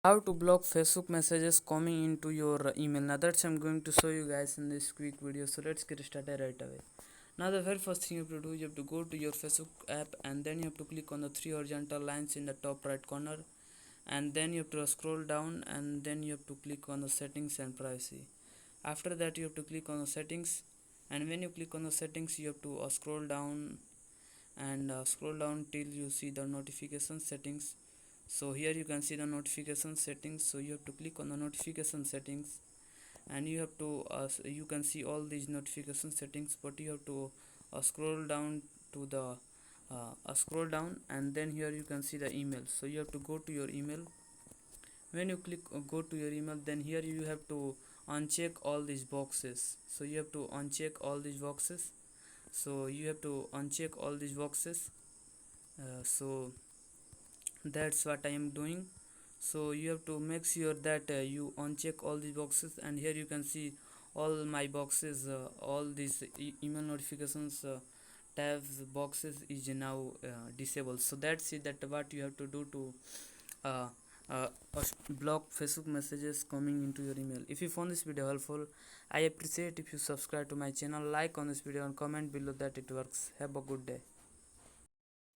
How to block Facebook messages coming into your email. Now that's I'm going to show you guys in this quick video, so let's get started right away. Now the very first thing you have to do, you have to go to your Facebook app, and then you have to click on the three horizontal lines in the top right corner, and then you have to scroll down, and then you have to click on the settings and privacy. After that you have to click on the settings, and when you click on the settings you have to scroll down, and scroll down till you see the notification settings. So here you can see the notification settings, so you have to click on the notification settings, and you have to you can see all these notification settings, but you have to scroll down to the scroll down, and then here you can see the email, so you have to go to your email. When you click go to your email, then here you have to uncheck all these boxes, so you have to uncheck all these boxes, so you have to uncheck all these boxes. So that's what I am doing. So you have to make sure that you uncheck all these boxes, and here you can see all my boxes, all these email notifications tabs boxes is now disabled. So that's it, that what you have to do to uh, block Facebook messages coming into your email. If you found this video helpful, I appreciate if you subscribe to my channel, like on this video, and comment below that it works. Have a good day.